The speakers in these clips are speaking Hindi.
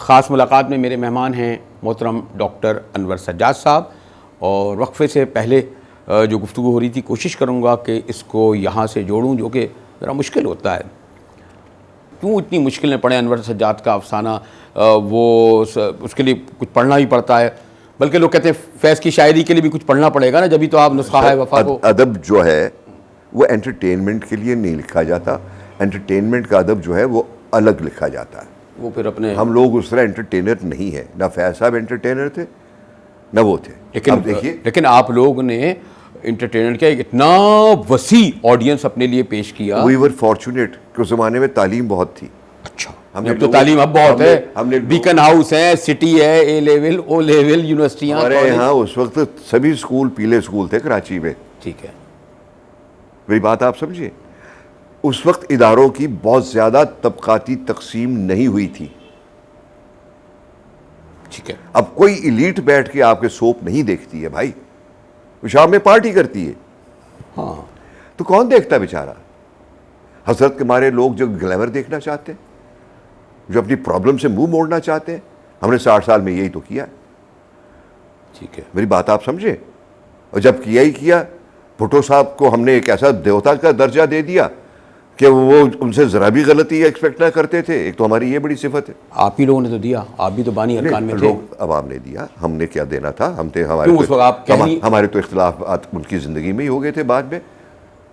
ख़ास मुलाकात में मेरे मेहमान हैं मोहतरम डॉक्टर अनवर सज्जाद साहब, और वक्फे से पहले जो गुफ्तगू हो रही थी कोशिश करूँगा कि इसको यहाँ से जोड़ूँ, जो कि ज़रा मुश्किल होता है। क्यों इतनी मुश्किलें पड़े अनवर सज्जाद का अफसाना, उसके लिए कुछ पढ़ना ही पड़ता है, बल्कि लोग कहते हैं फैज़ की शायरी के लिए भी कुछ पढ़ना पड़ेगा ना, जब भी तो आप नुस्खा है वफा को। अदब जो है वो एंटरटेनमेंट के लिए नहीं लिखा जाता, एंटरटेनमेंट का अदब जो है वो अलग लिखा जाता है। वो फिर अपने हम लोग उस तरह एंटरटेनर नहीं है, ना फैज साहब एंटरटेनर थे ना वो थे। लेकिन आप लोग ने एंटरटेनर का इतना वसी ऑडियंस अपने लिए पेश किया। वी वर फॉर्चुनेट कि उस जमाने में तालीम बहुत थी। अच्छा, हमने तो तालीम अब बहुत है, हमने बीकन हाउस है, सिटी है, ए लेवल ओ लेवल यूनिवर्सिटियां। हमारे यहाँ उस वक्त सभी स्कूल पीले स्कूल थे कराची में। ठीक है, मेरी बात आप समझिए, उस वक्त इदारों की बहुत ज्यादा तबकाती तकसीम नहीं हुई थी। ठीक है, अब कोई इलीट बैठ के आपके सोप नहीं देखती है भाई, वो शाम में पार्टी करती है। हाँ, तो कौन देखता बेचारा? हसरत के मारे लोग जो ग्लैमर देखना चाहते हैं, जो अपनी प्रॉब्लम से मुंह मोड़ना चाहते हैं, हमने 60 साल में यही तो किया। ठीक है, मेरी बात आप समझे। और जब किया ही किया, भुट्टो साहब को हमने एक ऐसा देवता का दर्जा दे दिया कि वो उनसे जरा भी गलती एक्सपेक्ट ना करते थे। एक तो हमारी ये बड़ी सिफत है। आप ही लोगों ने तो दिया, आप भी तो बानी अरकान में थे। लोग अवाम ने दिया, हमने क्या देना था? हम थे हमारे तो इख्तिलाफ उनकी ज़िंदगी में ही हो गए थे बाद में,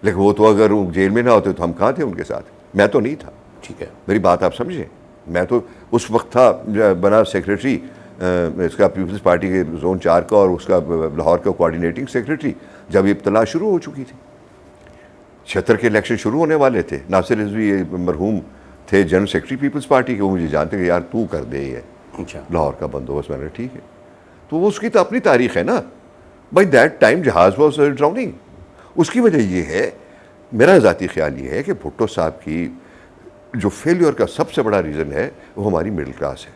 लेकिन वो तो अगर वो जेल में ना होते तो हम कहाँ थे उनके साथ? मैं तो नहीं था। ठीक है, मेरी बात आप समझे। मैं तो उस वक्त था बना सेक्रेटरी इसका पीपल्स पार्टी के जोन 4 का और उसका लाहौर का कोऑर्डिनेटिंग सेक्रेटरी, जब इब्तला शुरू हो चुकी थी। 76 के इलेक्शन शुरू होने वाले थे। नासिर रिजवी मरहूम थे जनरल सेक्रेटरी पीपल्स पार्टी के, वो मुझे जानते कि यार तू कर दे ये लाहौर का बंदोबस्त। मैंने ठीक है, तो वो उसकी तो अपनी तारीख है ना। बाई दैट टाइम जहाज वॉज ड्राउनिंग। उसकी वजह ये है, मेरा ज़ाती ख्याल ये है कि भुट्टो साहब की जो फेलियर का सबसे बड़ा रीज़न है वो हमारी मिडिल क्लास है।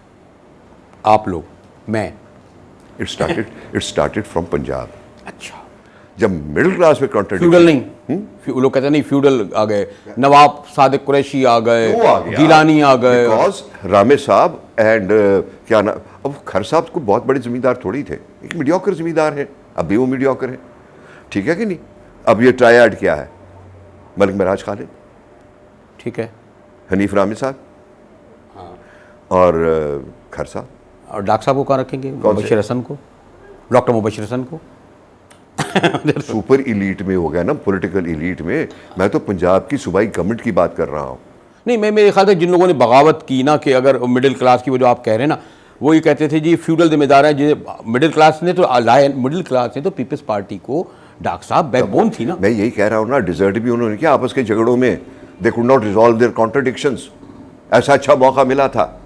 आप लोग, मैं, इट स्टार्टेड फ्रॉम पंजाब। अच्छा, जब मिडिल क्लास में कॉन्ट्रडिक्शन, फ्यूडल नहीं, लोग कहते नहीं फ्यूडल आ गए, नवाब सादिक कुरैशी आ गए, गिलानी आ गए, बिकॉज रामे साहब एंड क्या ना, अब खर साहब को बहुत बड़े जमींदार थोड़ी थे, एक मीडियोकर जमींदार है, अब भी वो मीडियोकर है। ठीक है कि नहीं? अब ये ट्रायड क्या है? मलिक महराज खालिद, ठीक है, हनीफ रामे साहब, हाँ, और खर साहब। और डॉक्टर साहब को कहाँ रखेंगे? मुबशिर हसन को, डॉक्टर मुबशिर हसन को। सुपर इलीट में हो गया ना, पॉलिटिकल इलीट में। मैं तो पंजाब की सूबाई गवर्नमेंट की बात कर रहा हूँ। नहीं, मैं मेरे ख्याल से जिन लोगों ने बगावत की ना, कि अगर मिडिल क्लास की, वो जो आप कह रहे हैं ना, वो ये कहते थे जी फ्यूडल जिम्मेदार है। जी मिडिल क्लास ने तो मिडिल क्लास ने तो पीपल्स पार्टी को, डॉक्टर साहब बैकबोन थी ना। मैं यही कह रहा हूँ ना, डिजर्ट भी उन्होंने किया आपस के झगड़ों में। They could not resolve their contradictions. ऐसा अच्छा मौका मिला था।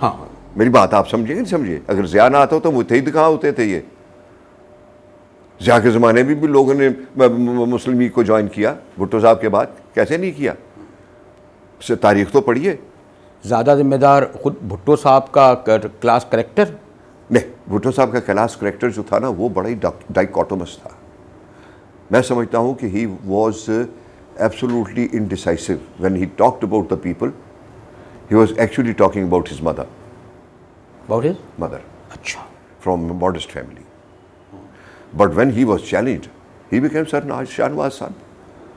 हाँ, मेरी बात आप समझिए नहीं समझिए? अगर ज़िया ना आता हो तो मुतहिद कहाँ होते थे ये? ज़िया के ज़माने में भी लोगों ने मुस्लिम लीग को ज्वाइन किया, भुट्टो साहब के बाद कैसे नहीं किया? तारीख तो पढ़िए। ज़्यादा जिम्मेदार खुद भुट्टो साहब का क्लास करेक्टर नहीं, भुट्टो साहब का क्लास करेक्टर जो था ना, वो बड़ा ही डाइकोटोमस था। मैं समझता हूँ कि he was absolutely indecisive when he talked about the people. He was actually talking about his mother. About his mother? अच्छा, from modest family. But when he was challenged he became Shahnawaz son.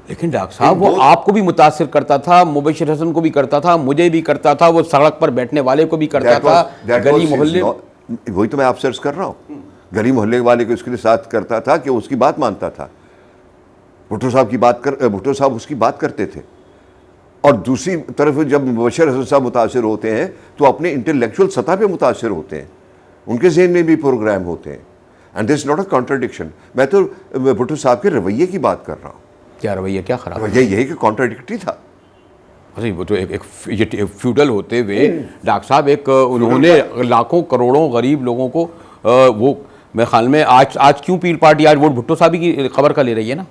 लेकिन डॉक्टर साहब वो आपको भी मुतासिर करता था, मुबशिर हसन को भी करता था, मुझे भी करता था, वो सड़क पर बैठने वाले को भी करता था, गली मोहल्ले। वही तो मैं आपसे अर्ज कर रहा हूँ, गली मोहल्ले वाले को उसके साथ करता था कि उसकी बात मानता था। भुट्टो साहब उसकी बात करते थे। और दूसरी तरफ जब मुबशिर हसन साहब मुतासिर होते हैं तो अपने इंटेलेक्चुअल सतह पे मुतासिर होते हैं, उनके ज़हन में भी प्रोग्राम होते हैं। And this not a contradiction. मैं तो भुट्टो साहब के रवैये की बात कर रहा हूँ। क्या रवैया, क्या खराब? रवैया यही कि कॉन्ट्रडिक्टरी था। अरे वो तो एक फ्यूडल होते हुए डॉक्टर साहब, एक उन्होंने लाखों करोड़ों गरीब लोगों को, वो मेरे ख्याल में आज क्यों पील पार्टी आज वोट भुट्टो साहब की खबर का ले रही है ना?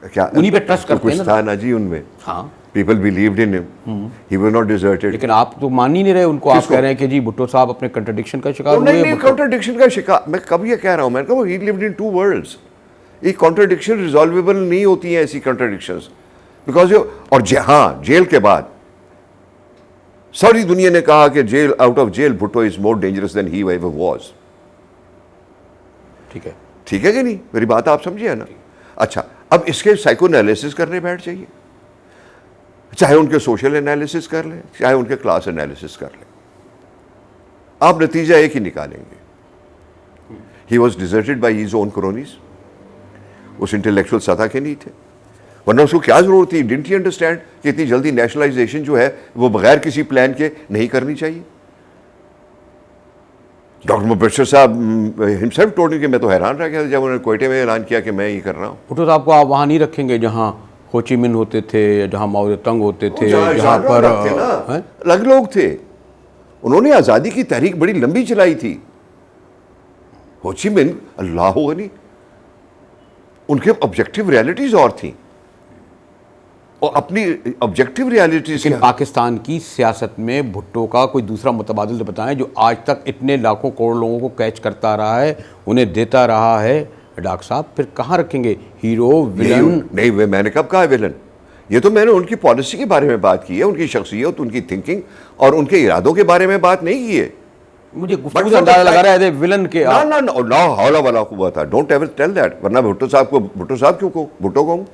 क्या उन्हीं पे ट्रस्ट करते हैं ना? कुछ था ना जी उनमें। हाँ, people believed in him, he was not deserted. लेकिन आप तो मान ही नहीं रहे उनको। आप कह रहे हैं कि जी भुट्टो साहब अपने कंट्रडिक्शन का शिकार हुए। नहीं, कंट्रडिक्शन का शिकार मैं कब ये कह रहा हूँ? मैंने कहा he lived in two worlds. ये कॉन्ट्रडिक्शन रिजॉल्वेबल नहीं होती हैं ऐसी कॉन्ट्रडिक्शंस, बिकॉज और हाँ, जेल के बाद सारी दुनिया ने कहा कि jail, out of jail Bhutto is more dangerous than he ever was. ठीक है। ठीक है कि नहीं, मेरी बात आप समझिए ना। अच्छा, अब इसके साइको एनालिसिस करने बैठ जाइए, चाहे उनके सोशल एनालिसिस कर लें, चाहे उनके क्लास एनालिसिस कर लें, आप नतीजा एक ही निकालेंगे। He was deserted by his own cronies, उस इंटेलेक्चुअल सतह के नहीं थे, वरना उसको क्या जरूरत थी? डिडंट ही अंडरस्टैंड कि इतनी जल्दी नेशनलाइजेशन जो है वो बगैर किसी प्लान के नहीं करनी चाहिए? डॉक्टर मुबशर साहब हिमसेल्फ टोल्ड मी कि मैं तो हैरान रह गया जब उन्होंने कोयटे में ऐलान किया कि मैं ये कर रहा हूँ। भुट्टो साहब को आप वहाँ नहीं रखेंगे जहाँ हो ची मिन होते थे, या जहाँ माओ तंग होते थे, जहाँ पर अलग लोग थे। उन्होंने आज़ादी की तहरीक बड़ी लंबी चलाई थी। हो ची मिन अल्लाह हो गनी, उनके ऑब्जेक्टिव रियलिटीज और थी, और अपनी ऑब्जेक्टिव रियलिटीज। लेकिन पाकिस्तान की सियासत में भुट्टो का कोई दूसरा मुतबादिल तो बताएं जो आज तक इतने लाखों करोड़ लोगों को कैच करता रहा है, उन्हें देता रहा है। डॉक्टर साहब फिर कहाँ रखेंगे? Hero, villain? नहीं, वे मैंने कब कहा विलन? ये तो मैंने उनकी पॉलिसी के बारे में बात की है, उनकी शख्सियत, उनकी थिंकिंग और उनके इरादों के बारे में बात नहीं की है। मुझे गुफ्तगू से अंदाजा लगा रहा है विलन के। ना हौला वाला कुव्वत था, डोंट एवर टेल दैट, वरना भुट्टो साहब क्यों को भुट्टो कहूँ?